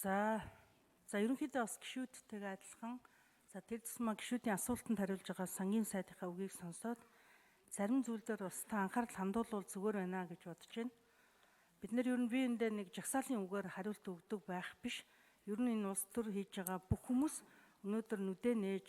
За ерөнхийдөө бас гишүүдтэйгээ адилхан тэр тусмаа гишүүдийн асуултанд хариулж байгаа сангийн сайдынхаа үгийг сонсоод зарим зүйл дээр бас та анхаарал хандуулвал зүгээр байна гэж бодож байна. Бид нэр ер нь биеиндээ нэг жагсаалын үгээр хариулт өгдөг байх биш. Ер нь энэ улс төр хийж байгаа бүх хүмүүс өнөөдөр нүдээ нээж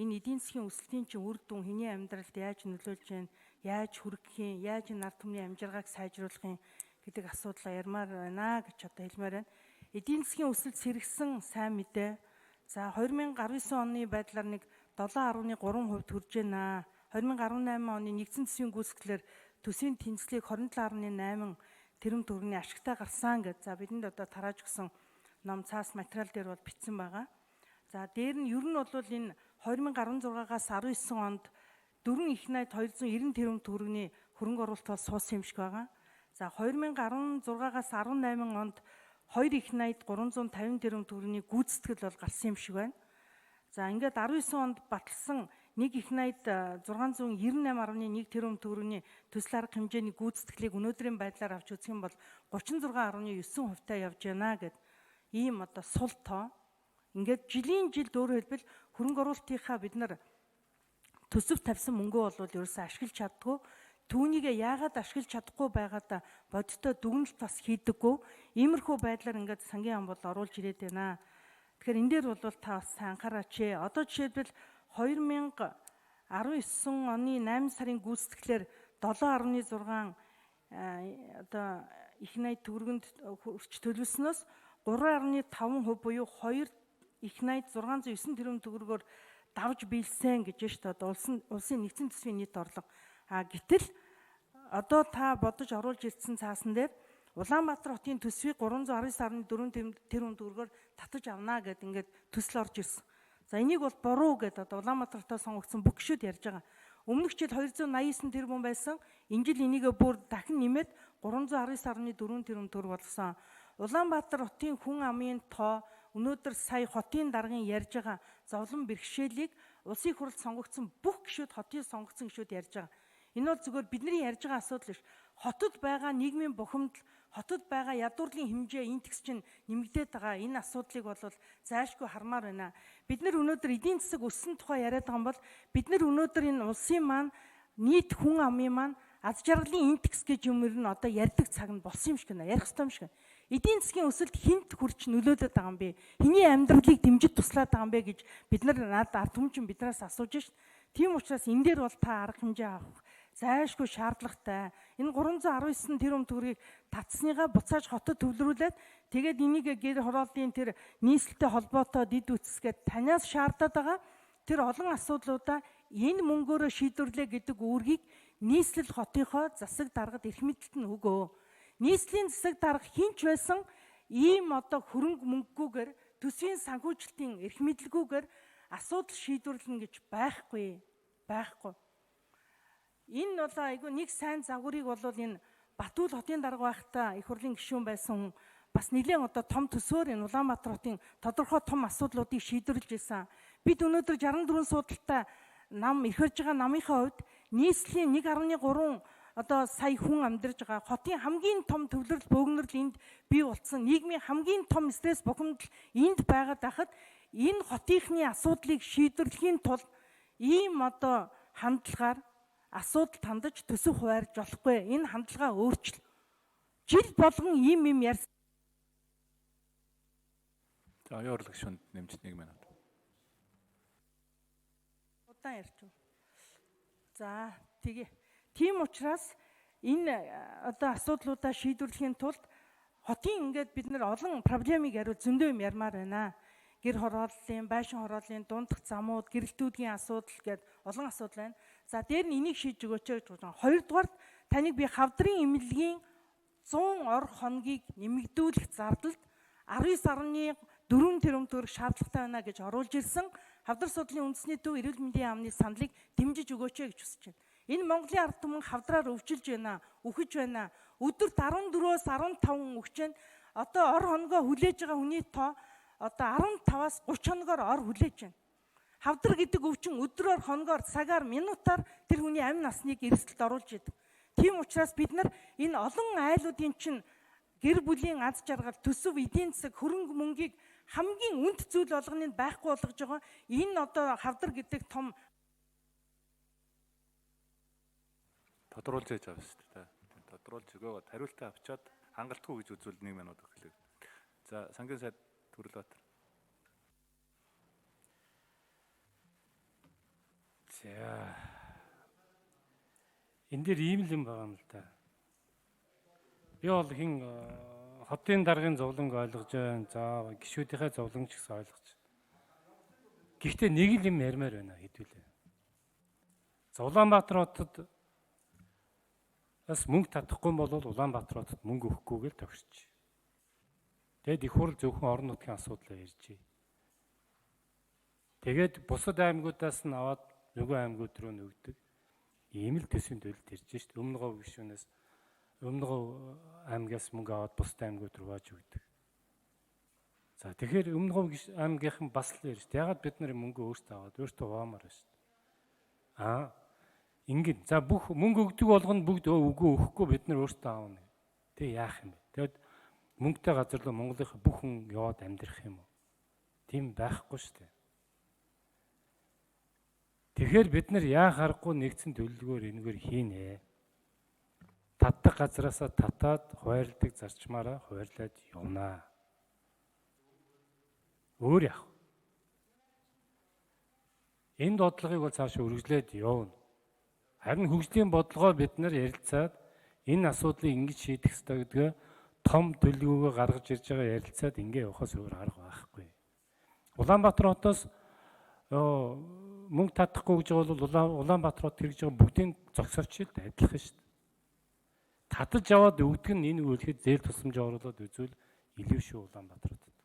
энэ эдийн засгийн өсөлтийн чинь үр дүн хэний амьдралд яаж нөлөөлж байна, яаж хүргэх юм, яаж энэ ард түмний амжиргааг сайжруулах юм гэдэг асуудлаа ярмаар байна гэж одоо хэлмээр байна. Эдийн засгийн өсөлт сэргсэн сайн мэдээ. За 2019 оны байдлаар нэг 7.3% хүрж байна. 2018 оны нэгдсэн төсвийн гүйцэтгэлээр төсвийн тэнцлийг 27.8 тэрбум төгрөгийн ашигтай гарсан гэж бидэнд одоо тарааж өгсөн ном цаас материал дээр бол бичсэн байгаа. За дээр нь ер нь бол энэ 2016-аас 19 онд дөрвөн их найд 290 тэрбум төгрөгийн хөрөнгө оруулалт бол суусан юм шиг байгаа. За 2016-аас 18 онд 2 их найд 350 тэрбум төгрөгийн гүйцэтгэл бол гарсан юм шиг байна. За ингээд 19 онд баталсан 1 их найд 698.1 тэрбум төгрөгийн төсөл арга хэмжээний гүйцэтгэлийг өнөөдрийн байдлаар авч үзэх юм бол 36.9% таа явж байна гэд ийм одоо сул тоо. Ингээд жилийн жилд өөрөөр хэлбэл хөрөнгө оруулалтынхаа бид нар төсөв тавьсан мөнгөө бол ерөөсөө ашиглаж чаддгүй. Түүнийгээ яагаад ашиглаж чадахгүй байгаадаа бодиттой дүгнэлт бас хийдэггүй. Иймэрхүү байдлаар ингээд сангийн ам бол оруулж ирээд байна. Тэгэхээр энэ дээр бол та бас сайн анхаараач. Одоо жишээлбэл 2019 оны 8 сарын гүйцэтгэлээр 7.6 одоо их найд төгрөгөнд хүрч төлөвлснөөс 3.5% буюу 2 их найд 609 тэрбум төгрөгөөр давж биелсэн гэж байна шүү дээ. Одоо улсын нэгдсэн төсвийн нийт орлого. Гэтэл одоо та бодож оруулж ирсэн цаасан дээр Улаанбаатар хотын төсвийг 319.4 тэрбум төгрөгөөр татаж авнаа гэд ингээд төсөл орж ирсэн. За энийг бол буруу гэд одоо Улаанбаатар хотоос сонгогдсон бүх гишүүд ярьж байгаа. Өмнөх жил 289 тэрбум байсан. Энэ жил энийгээ бүр дахин нэмээд 319.4 тэрбум төгрөг болгосон. Улаанбаатар хотын хүн амын тоо өнөөдөр сая хотын даргын ярьж байгаа зовлон бэрхшээлийг улсын хурлд сонгогдсон бүх гишүүд, хотын сонгогдсон гишүүд ярьж байгаа. Энэ бол зүгээр бидний ярьж байгаа асуудал биш. Хотод байгаа нийгмийн бухимдал, хотод байгаа ядуурлын хэмжээ интекс чинь нэмэгдээд байгаа. Энэ асуудлыг бол зайлшгүй хармаар байна. Бид нар өнөөдөр эдийн засаг өссөн тухай яриад байгаа юм бол бид нар өнөөдөр энэ улсын маань нийт хүн амын маань аз жаргалын индекс гэж юм ер нь одоо ярьдаг цаг нь болсон юм шиг байна. Ярих ёстой юм шиг байна. Эдийн засгийн өсөлт хинт хүрч нөлөөлөд байгаа юм бэ? Хэний амьдралыг дэмжиж туслаад байгаа юм бэ гэж бид нар ард түмчин биднээс асууж шít. Тийм учраас энэ дээр бол та арга хэмжээ авах зайлшгүй шаардлагатай. Энэ 319 тэрбум төгрөгийг татсныгаа буцааж хотод төвлөрүүлээд тэгээд энийг гэр хорооллын тэр нийслэлтэй холбоотой дид үтсгээд танаас шаардаад байгаа тэр олон асуудлуудаа энэ мөнгөөрөө шийдвэрлэе гэдэг үүргийг нийслэл хотынхоо засаг даргад эрх мэдэлд нь өгөө. Нийслэлийн засаг дарга хинч байсан ийм одоо хөрөнгө мөнгөгүйгээр төсвийн санхүүжилтийн эрх мэдэлгүйгээр асуудал шийдвэрлэнэ гэж байхгүй. Энэ бол айгүй нэг сайн загварыг бол энэ Батүл хотын дарга байхдаа их хурлын гишүүн байсан хүн бас нэлээд одоо том төсөөр энэ Улаанбаатар хотын тодорхой том асуудлуудыг шийдвэрлэж ирсэн. Бид өнөөдөр 64 суудалтай нам ихэрж байгаа намынхаа хувьд нийслэлийн 1.3 одоо сая хүн амьдарж байгаа хотын хамгийн том төвлөрөл бөөгнөрл энд бий болсон. Нийгмийн хамгийн том стресс бухимдал энд байгаад байхад энэ хотынхны асуудлыг шийдвэрлэхийн тулд ийм одоо хандлагаар асуудал хандаж төсөв хуваарж болохгүй. Энэ хандлагаа өөрчил. Жил болгон ийм юм ярьсан. За оюурлаг шүнд нэмж 1 минут. Удаан ярьж байна. За тэгээ. Тийм учраас энэ одоо асуудлуудаа шийдвэрлэхийн тулд хотын ингээд бид нар олон проблемыг хариул зөндөө юм ярмаар байна. Гэр хорооллын, байшин хорооллын, дундах замууд, гэрэлтүүдийн асуудал гээд олон асуудал байна. За дээр нь энийг шийдэж өгөөч гэж байна. Хоёрдугаарт таныг би хавдрын эмнэлгийн 100 ор хоногийг нэмэгдүүлэх зардалд 19.4 тэрбум төгрөг шаардлагатай байна гэж оруулж ирсэн хавдар судлалын үндэсний төв эрүүл мэндийн яамны саналыг дэмжиж өгөөч гэж хүсэж байна. Энэ Монголын ард түмэн хавдраар өвчилж байна, үхэж байна. Өдөрт 14-өөс 15 үхэж байна. Одоо ор хоногоо хүлээж байгаа хүний тоо одоо 15-аас 30 хоногоор ор хүлээж байна. Хавдар гэдэг өвчин өдрөөр, хоногоор, цагаар, минутаар тэр хүний амь насныг эрсдэлд оруулж идэв. Тийм учраас бид нар энэ олон айлуудын чинь гэр бүлийн аз жаргал, төсөв, эдийн засаг, хөрөнгө мөнгийг хамгийн үнд зүйл болгоныг байхгүй болгож байгаа. Энэ одоо хавдар гэдэг том тодруулж яж авсан шүү дээ. Тодруулж өгөөд хариултаа авчаад хангалтгүй гэж үзвэл 1 минут өгөх. За сангийн сайд Төрлөбаатар. За. Энд дээр ийм л юм байгаа юм л да. Би бол хин хотын даргын зовлонг ойлгож байна. За гишүүдийнхээ зовлонг ч гэсэн ойлгож байна. Гэхдээ нэг л юм ярмаар байна хэдүүлээ. За Улаанбаатар хотод бас мөнгө татахгүй бол Улаанбаатар хотод мөнгө өгөхгүйгээр тохирч. Тэгэд их хурл зөвхөн орон нутгийн асуудлаа ярьж. Тэгээд бусад аймагуудаас нь аваад нөгөө аймагуд руу нөгдөг. Ийм л төсвийн төлөлт ирж шít. Өмнөгов гишүүнээс Өмнөгов аймагаас мөнгө аваад бусад аймагуд руу хааж өгдөг. За тэгэхээр Өмнөгов аймагийнхан бас л ярьж. Ягаад бид нар мөнгө өөртөө аваад өөртөө хуваамаар байна шít. Ингээд за бүх мөнгө өгдөг болгоно бүгд үгүй өгөхгүй бид нар өөртөө аавна. Тэг яах юм бэ? Тэгэд мөнгөтэй газар руу Монголынхаа бүх хүн яваад амьдрах юм уу? Тийм байхгүй шүү дээ. Тэгэхээр бид нар яах аргагүй нэгдсэн төлөвлөгөөр энэгээр хийнэ. Татдаг газараасаа татаад хуваарлдаг зарчмаараа хуваарлаад явнаа. Өөр яах вэ? Энэ бодлогыг бол цаашаа үргэлжлээд явна. Харин хөгжлийн бодлогоо бид нар ярилцаад энэ асуудлыг ингэж шийдэх ёстой гэдгээ том төлөвлөгөөгөө гаргаж ирж байгаа ярилцаад ингэ явахаас өөр арга байхгүй. Улаанбаатар хотоос мөнгө татахгүй гэж бол Улаанбаатар хот хэрэгж байгаа бүгдийн зогсоочилд адилхан шүү дээ. Татаж аваад өгдөг нь энэ үйлхэд зээл тусламж оруулаад үзвэл илүү шүү Улаанбаатар хотод.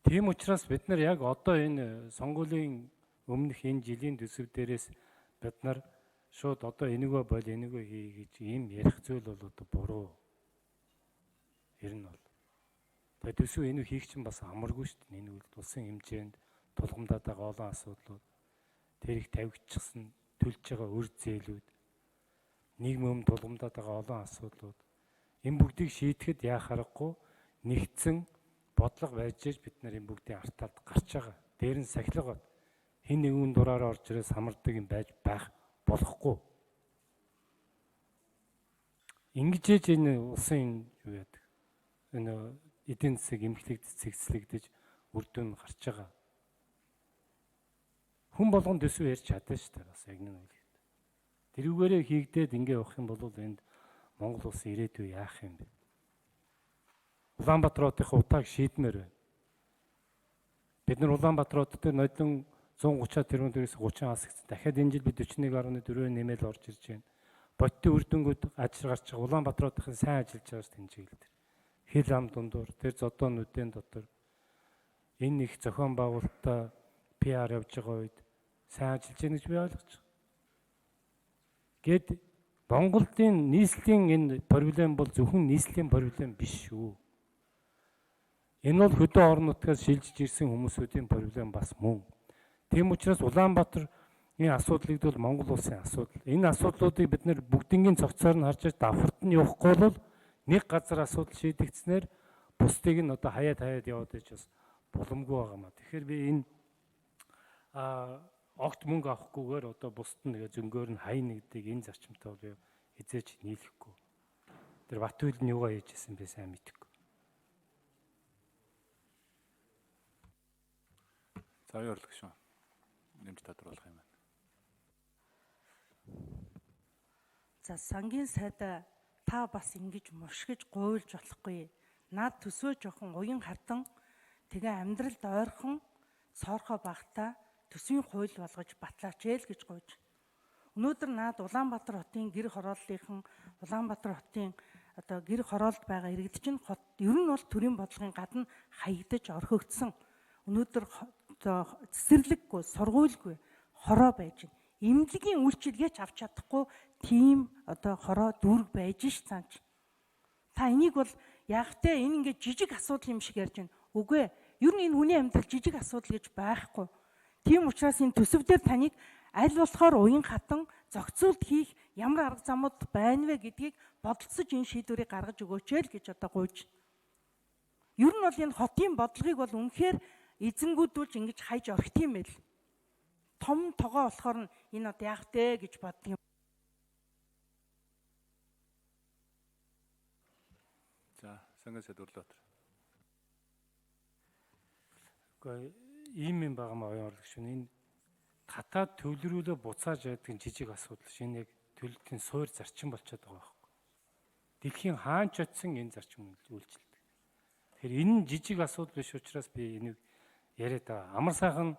Тийм учраас бид нар яг одоо энэ сонгуулийн өмнөх энэ жилийн төсөв дээрээс бид нар шууд одоо энийгөө бол энийгөө хий гэж ийм ярих зүйл бол одоо буруу. Ер нь бол. Тэгээд төсөв энийг хийх чинь бас амаргүй шүү дээ. Энэ улсын хэмжээнд тулгамдаад байгаа олон асуудлууд, тэр их тавигдчихсан төлж байгаа үр зээлүүд, нийгмийн тулгамдаад байгаа олон асуудлууд. Энэ бүгдийг шийдэхэд яах аргагүй нэгдсэн бодлого байж бид нар энэ бүгдийн артаад гарч байгаа. Дээр нь сахилга хин нэгэн дураараа орж ирээ самардаг юм байж байх болохгүй. Ингэж энэ улсын юу яадаг. Энэ эдийн засаг эмхлэгдэж цэгцлэгдэж үр дүн гарч байгаа. Хүн болгон төсөв ярьж чадсан шүү дээ. Бас яг нэг үйл. Тэрүүгээрээ хийгдээд ингэ явах юм бол энд Монгол улсын ирээдүй яах юм бэ? Улаанбаатар хотын утааг шийдмээр байна. Бид нар Улаанбаатар хотод нодлон 130 тэрбум төгрөгөөс 30 хасагдсан. Дахиад энэ жил бид 41.4 нэмэл орж ирж байна. Бодитын үр дүнгууд ажил гарч байгаа. Улаанбаатар хотын сайн ажиллаж байгаа шүү дээ энэ чиглэлээр. Хил ам дундуур, тэр зодоонуудын дотор энэ их зохион байгуулалтаа PR явж байгаа үед сайн ажиллаж байна гэж би ойлгож байна. Гэт Монголын нийслэлийн энэ проблем бол зөвхөн нийслэлийн проблем биш шүү. Энэ бол хөдөө орон нутгаас шилжиж ирсэн хүмүүсүүдийн проблем бас мөн. Тийм учраас Улаанбаатарын асуудлыг бол Монгол улсын асуудал. Энэ асуудлуудыг бид нэр бүгднгийн цогцоор нь харж давхарт нь явахгүй бол нэг газар асуудал шийдэгдснээр бусдыг нь одоо хаяад яваад ич бас боломгүй байгаа маа. Тэгэхээр би энэ огт мөнгө авахгүйгээр одоо бусд нь тэгээ зөнгөөр нь хай нэгдэг энэ зарчимтай бол хизээч нийлэхгүй. Тэр Батүйл нь юугаа хийжсэн бэ сайн мэдэхгүй. За орлог шүү. Нэмж тодруулах юм байна. За сангийн сайдаа та бас ингэж мушгиж гуйлж болохгүй. Наад төсөө жоохон уян хатан тэгээ амьдралд ойрхон цоорхоо багтаа төсвийн хууль болгож батлаач ээл гэж гуйж. Өнөөдөр наад Улаанбаатар хотын гэр хорооллынхан Улаанбаатар хотын одоо гэр хороолд байгаа иргэдчин хот ер нь бол төрийн бодлогын гадна хаягдаж орхигдсон. Өнөөдөр цэцэрлэггүй, сургуульгүй хороо байж байна. Эмнэлгийн үйлчилгээч авч чадахгүй тийм одоо хороо дүүрэг байж ш цаанч. Та энийг бол яг тэ энэ ингээд жижиг асуудал юм шиг ярьж байна. Үгүй ээ. Ер нь энэ хүний амьдрал жижиг асуудал гэж байхгүй. Тийм учраас энэ төсөв дээр таныг аль болохоор уян хатан зохицуулт хийх ямар арга замууд байна вэ гэдгийг бодолцож энэ шийдвэрийг гаргаж өгөөч л гэж одоо гуйж. Ер нь бол энэ хотын бодлогыг бол үнэхээр эзэнгүүдүүлж ингэж хайж орхит юм байл. Том тогоо болохоор энэ одоо яах вэ гэж боддог юм. За, Сангийн сайд Өрлөөтөр. Гэхдээ ийм юм байгаа маа оюун урлагч энэ татаад төвлөрүүлээ буцааж яадаг нь жижиг асуудал ш. Энэ яг төлөлтийн суур зарчим болчиход байгаа байхгүй. Дэлхийн хаанч очисон энэ зарчим үйлчилдэг. Тэгэхээр энэ жижиг асуудал биш учраас би энийг яриад байгаа. Амар сайхан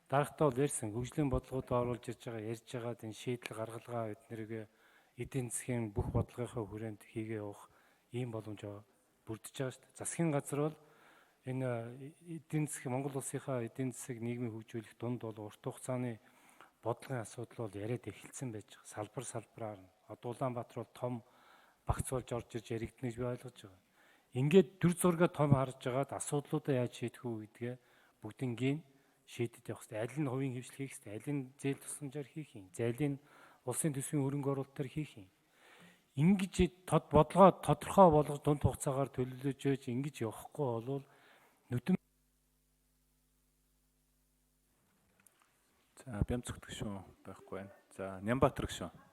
дарагтаа бол ярьсан. Хөгжлийн бодлогуудаа оруулж ирж байгаа, ярьж байгаа энэ шийдэл гаргалгаа эднэрийг эдийн засгийн бүх бодлогынхаа хүрээнд хийгээ явах ийм боломж бүрдэж байгаа шүү дээ. Засгийн газар бол энэ эдийн засгийн Монгол улсынхаа эдийн засгийг нийгмийн хөгжүүлэх дунд бол урт хугацааны бодлогын асуудал бол яриад эхэлсэн байж байгаа. Салбар салбараар нь. Одоо Улаанбаатар бол том багц болж орж ирж яригднэ гэж би ойлгож байгаа. Ингээд дүр зургаа том харж байгаад асуудлуудаа яаж шийдэх үү гэдгээ бүгднгийн шийдэд явах хэрэгтэй. Аль нь хувийн хвшил хийх хэрэгтэй, аль нь зээл тусламжаар хийх юм, аль нь улсын төсвийн хөрөнгө оруулалтаар хийх юм. Ингэж бодлогоо тодорхой болгож дунд хугацаагаар төлөвлөж өгч ингэж явахгүй бол нүдэн. За, Бямцгт гүшүүн байхгүй байна. За, Нямбатар гүшүүн.